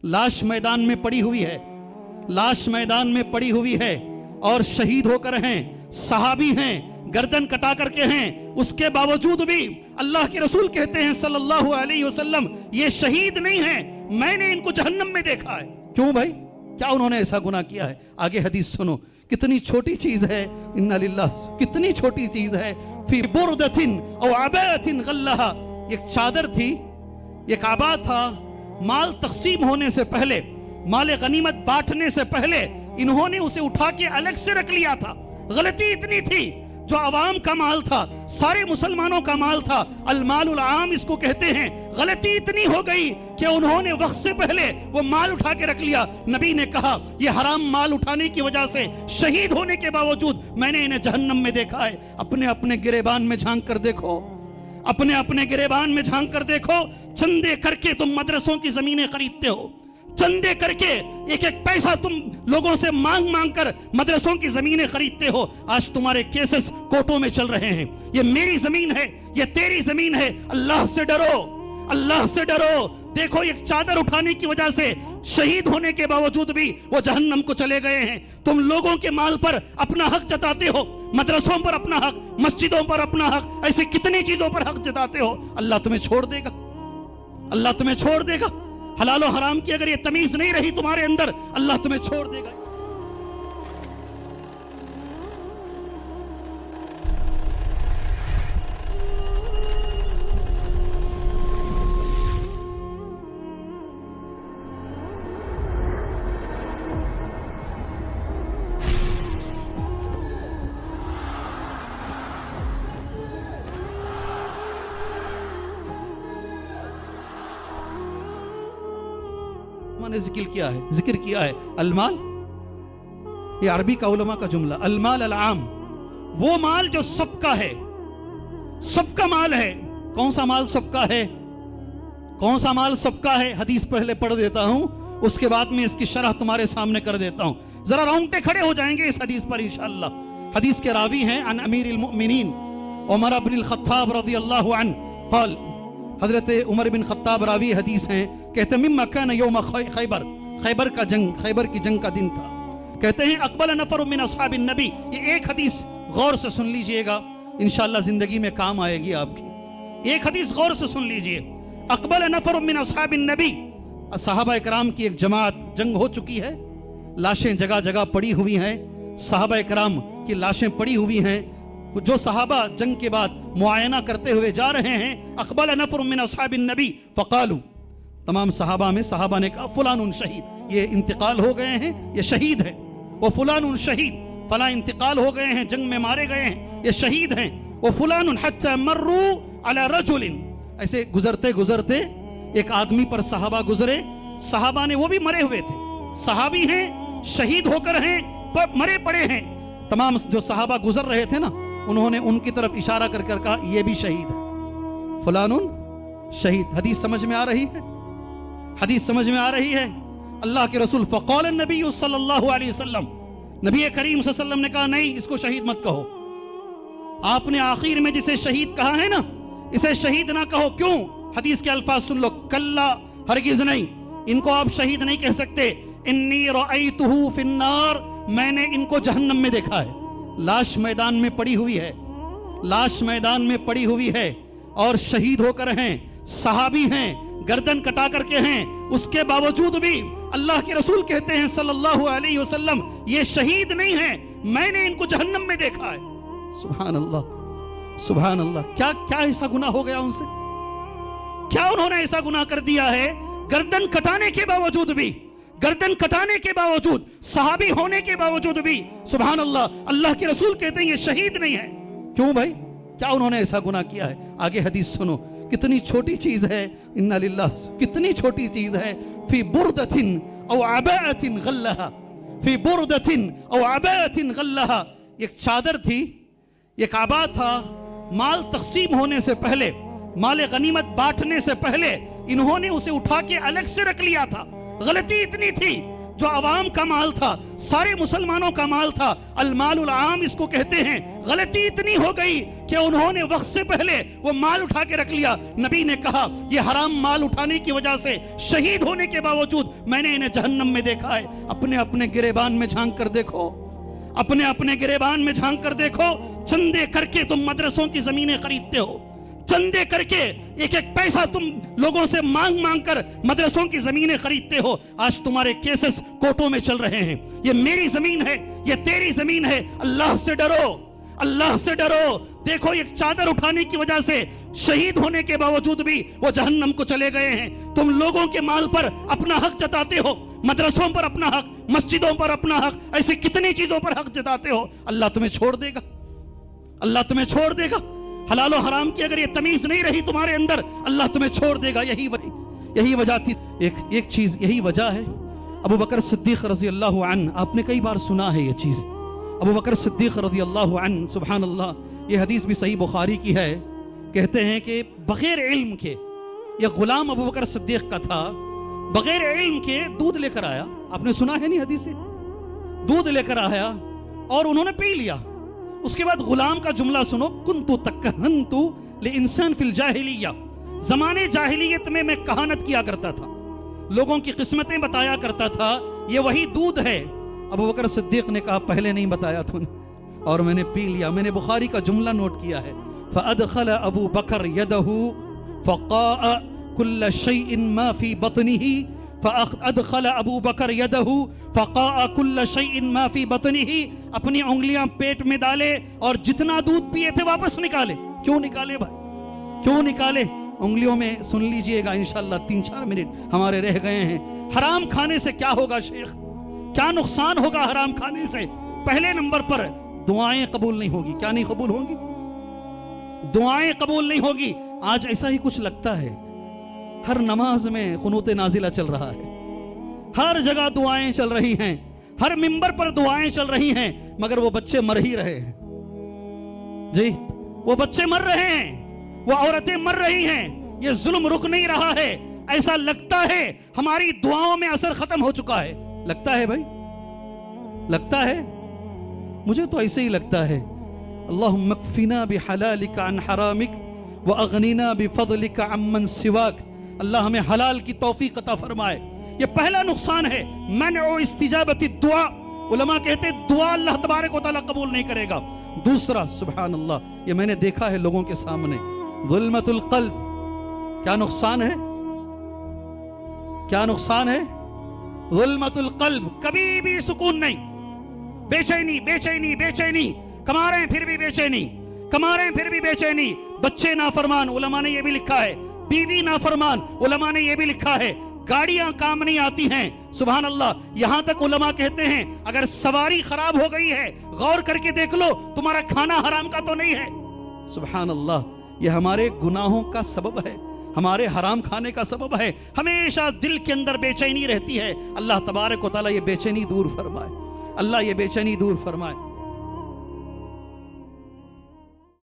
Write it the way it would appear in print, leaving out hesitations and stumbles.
लाश मैदान में पड़ी हुई है, लाश मैदान में पड़ी हुई है और शहीद होकर हैं, सहाबी हैं, गर्दन कटा करके हैं, उसके बावजूद भी अल्लाह के रसूल कहते हैं सल्लल्लाहु अलैहि वसल्लम ये शहीद नहीं है, मैंने इनको जहन्नम में देखा है। क्यों भाई, क्या उन्होंने ऐसा गुनाह किया है? आगे हदीस सुनो, कितनी छोटी चीज है, इन्ना लिल्लाह, कितनी छोटी चीज है। फी बुरदतिन औ अबातिन गल्लहा, एक चादर थी, एक आबा था, माल तकसीम होने से पहले, माल गनीमत बांटने से पहले इन्होंने उसे उठा के अलग से रख लिया था। गलती इतनी थी, जो अवाम का माल था, सारे मुसलमानों का माल था, अलमालुल आम इसको कहते हैं। गलती इतनी हो गई कि उन्होंने वक्त से पहले वो माल उठा के रख लिया। नबी ने कहा ये हराम माल उठाने की वजह से शहीद होने के बावजूद मैंने इन्हें जहन्नम में देखा है। अपने अपने गिरेबान में झांक कर देखो, अपने अपने गिरेबान में झांक कर देखो। चंदे करके तुम मदरसों की जमीनें खरीदते हो, चंदे करके एक एक पैसा तुम लोगों से मांग मांग कर मदरसों की जमीनें खरीदते हो। आज तुम्हारे केसेस कोर्टों में चल रहे हैं। ये मेरी जमीन है, ये तेरी जमीन है। अल्लाह से डरो, अल्लाह से डरो। देखो एक चादर उठाने की वजह से शहीद होने के बावजूद भी वो जहन्नम को चले गए हैं। तुम लोगों के माल पर अपना हक जताते हो, मदरसों पर अपना हक, मस्जिदों पर अपना हक, ऐसे कितनी चीजों पर हक जताते हो। अल्लाह तुम्हें छोड़ देगा, अल्लाह तुम्हें छोड़ देगा। हलाल और हराम की अगर ये तमीज नहीं रही तुम्हारे अंदर, अल्लाह तुम्हें छोड़ देगा। ने जिक्र किया है अलमाल, ये अरबी का उलमा का जुमला, अलमाल अलआम, वो माल जो सबका है, सबका माल है। कौन सा माल सबका है, कौन सा माल सबका है? हदीस पहले पढ़ देता हूं, उसके बाद में इसकी शरह तुम्हारे सामने कर देता हूं। जरा रोंगटे खड़े हो जाएंगे इस हदीस पर इंशाअल्लाह। हदीस के रावी हैं अन अमीरुल मुमिनीन उमर इब्न खत्ताब रज़ियल्लाहु अन्हु क़ाल, हजरत उमर बिन खत्ताब रावी हदीस हैं, कहते हैं मिम्मा कान यौम खैबर, खैबर का जंग, खैबर की जंग का दिन था। कहते हैं अक़बल नफ़र मिन अस्हाबिन नबी, ये एक हदीस गौर से सुन लीजिएगा, इंशाअल्लाह जिंदगी में काम आएगी आपकी। एक हदीस गौर से सुन लीजिए। अक़बल नफ़र मिन अस्हाबिन नबी, सहाबा इकराम की एक जमात, जंग हो चुकी है, लाशें जगह जगह पड़ी हुई हैं, सहाबा इकराम की लाशें पड़ी हुई हैं। जो सहाबा जंग के बाद मुआयना करते हुए जा रहे हैं, अक़बल नफ़र मिन अस्हाबिन नबी फ़क़ालू, तमाम सहाबा में सहाबा ने कहा फलानुन शहीद, ये इंतकाल हो गए हैं, ये शहीद है। वो फलानुन शहीद, फला इंतकाल हो गए हैं, जंग में मारे गए हैं, ये शहीद हैं। वो फलानुन हत्ता मर्रू अला रजुलिन, ऐसे गुजरते गुजरते एक आदमी पर सहाबा गुजरे, सहाबा ने, वो भी मरे हुए थे, सहाबी हैं, शहीद होकर हैं, पर मरे पड़े हैं। तमाम जो सहाबा गुजर रहे थे ना, उन्होंने उनकी तरफ इशारा कर कर कहा ये भी शहीद है, फलानुन शहीद। हदीस समझ में आ रही है, हदीस समझ में आ रही है। अल्लाह के रसूल फ़क़ाल नबी सल्लल्लाहु अलैहि वसल्लम, नबी करीम सल्लल्लाहु अलैहि वसल्लम ने कहा नहीं, इसको शहीद मत कहो। आपने आखिर में जिसे शहीद कहा है ना, इसे शहीद ना कहो। क्यों? हदीस के अल्फाज सुन लो, कल्ला, हरगिज नहीं, इनको आप शहीद नहीं कह सकते। इन्नी रअयतुहु फिन्नार, मैंने इनको जहन्नम में देखा है। लाश मैदान में पड़ी हुई है, लाश मैदान में पड़ी हुई है और शहीद होकर हैं, सहाबी हैं, गर्दन कटा करके हैं, उसके बावजूद भी अल्लाह के रसूल कहते हैं सल्लल्लाहु अलैहि वसल्लम ये शहीद नहीं है, मैंने इनको जहन्नम में देखा है। सुभान अल्लाह, सुभान अल्लाह। क्या क्या ऐसा गुनाह हो गया उनसे? क्या उन्होंने ऐसा गुनाह कर दिया है? गर्दन कटाने के बावजूद भी, गर्दन कटाने के बावजूद, सहाबी होने के बावजूद भी, सुभान अल्लाह, अल्लाह के रसूल कहते हैं ये शहीद नहीं है। क्यों भाई, क्या उन्होंने ऐसा गुनाह किया है? आगे हदीस सुनो, कितनी छोटी चीज है, इन्ना लिल्लाह, कितनी छोटी चीज है। फी बुरदतिन औ अबातिन गल्लहा, फी बुरदतिन औ अबातिन गल्लहा, एक चादर थी, एक आबा था, माल तकसीम होने से पहले, माल गनीमत बांटने से पहले इन्होंने उसे उठा के अलग से रख लिया था। गलती इतनी थी, جو عوام کا مال تھا، سارے مسلمانوں کا مال تھا، المال العام اس کو کہتے ہیں۔ غلطی اتنی ہو گئی کہ انہوں نے وقت سے پہلے وہ مال اٹھا کے رکھ لیا۔ نبی نے کہا یہ حرام مال اٹھانے کی وجہ سے شہید ہونے کے باوجود میں نے انہیں جہنم میں دیکھا ہے۔ اپنے اپنے گریبان میں جھانک کر دیکھو، اپنے اپنے گریبان میں جھانک کر دیکھو۔ چندے کر کے تم مدرسوں کی زمینیں خریدتے ہو، چندے کر کے ایک ایک پیسہ تم لوگوں سے مانگ مانگ کر مدرسوں کی زمینیں خریدتے ہو۔ آج تمہارے کیسز کورٹوں میں چل رہے ہیں۔ یہ میری زمین ہے، یہ تیری زمین ہے۔ اللہ سے ڈرو، اللہ سے ڈرو۔ دیکھو ایک چادر اٹھانے کی وجہ سے شہید ہونے کے باوجود بھی وہ جہنم کو چلے گئے ہیں۔ تم لوگوں کے مال پر اپنا حق جتاتے ہو، مدرسوں پر اپنا حق، مسجدوں پر اپنا حق، ایسی کتنی چیزوں پر حق جتاتے ہو۔ اللہ تمہیں چھوڑ دے گا، اللہ تمہیں چھوڑ دے گا۔ حلال و حرام کی اگر یہ تمیز نہیں رہی تمہارے اندر، اللہ تمہیں چھوڑ دے گا۔ یہی وجہ تھی، ایک چیز یہی وجہ ہے۔ ابو بکر صدیق رضی اللہ عنہ، آپ نے کئی بار سنا ہے یہ چیز، ابو بکر صدیق رضی اللہ عنہ، سبحان اللہ، یہ حدیث بھی صحیح بخاری کی ہے۔ کہتے ہیں کہ بغیر علم کے، یہ غلام ابو بکر صدیق کا تھا، بغیر علم کے دودھ لے کر آیا۔ آپ نے سنا ہے نہیں حدیث سے؟ دودھ لے کر آیا اور انہوں نے پی لیا۔ اس کے بعد غلام کا جملہ سنو، کنتو تکہنتو لانسان فی الجاہلیہ، زمانے جاہلیت میں کہانت کیا کرتا تھا، لوگوں کی قسمتیں بتایا کرتا تھا، یہ وہی دودھ ہے۔ ابو بکر صدیق نے کہا پہلے نہیں بتایا تو نے، اور میں نے پی لیا۔ میں نے بخاری کا جملہ نوٹ کیا ہے، فَأَدْخَلَ أَبُو بَكْرَ يَدَهُ فَقَاءَ كُلَّ شَيْءٍ مَا فِي بَطْنِهِ فَأَدْخَلَ أَبُو بَكْرَ يَدَهُ فَقَاءَ كُلَّ شَيْءٍ مَا فِي بَطْنِهِ، اپنی انگلیاں پیٹ میں ڈالے اور جتنا دودھ پیے تھے واپس نکالے۔ کیوں نکالے بھائی، کیوں نکالے؟ انگلیوں میں سن لیجئے گا انشاءاللہ، 3-4 منٹ ہمارے رہ گئے ہیں۔ حرام کھانے سے کیا ہوگا شیخ؟ کیا نقصان ہوگا حرام کھانے سے؟ پہلے نمبر پر دعائیں قبول نہیں ہوگی۔ کیا نہیں قبول ہوں گی؟ دعائیں قبول نہیں ہوگی۔ آج ایسا ہی کچھ لگتا ہے، ہر نماز میں قنوت نازلہ چل رہا ہے، ہر جگہ دعائیں چل رہی ہیں، ہر منبر پر دعائیں چل رہی ہیں، مگر وہ بچے مر ہی رہے ہیں۔ جی وہ بچے مر رہے ہیں، وہ عورتیں مر رہی ہیں، یہ ظلم رک نہیں رہا ہے۔ ایسا لگتا ہے ہماری دعاؤں میں اثر ختم ہو چکا ہے۔ لگتا ہے بھائی، لگتا ہے، مجھے تو ایسے ہی لگتا ہے۔ اللہم اکفنا بحلالک عن حرامک واغننا بفضلک عمن سواک۔ اللہ ہمیں حلال کی توفیق عطا فرمائے۔ یہ پہلا نقصان ہے، منع استجابت الدعاء۔ علماء کہتے ہیں دعا اللہ تبارک و تعالیٰ قبول نہیں کرے گا۔ دوسرا، سبحان اللہ، یہ میں نے دیکھا ہے لوگوں کے سامنے، ظلمت القلب۔ کیا نقصان ہے؟ کیا نقصان ہے؟ ظلمت القلب، کبھی بھی سکون نہیں، بے چینی بے چینی بے چینی، کما رہے ہیں پھر بھی بے چینی، کما رہے ہیں پھر بھی بے چینی۔ بچے نافرمان، علماء نے یہ بھی لکھا ہے، بیوی نافرمان، علماء نے یہ بھی لکھا ہے، گاڑیاں کام نہیں آتی ہیں، سبحان اللہ۔ یہاں تک علماء کہتے ہیں اگر سواری خراب ہو گئی ہے غور کر کے دیکھ لو تمہارا کھانا حرام کا تو نہیں ہے۔ سبحان اللہ، یہ ہمارے گناہوں کا سبب ہے، ہمارے حرام کھانے کا سبب ہے۔ ہمیشہ دل کے اندر بے چینی رہتی ہے۔ اللہ تبارک و تعالیٰ یہ بے چینی دور فرمائے، اللہ یہ بے چینی دور فرمائے۔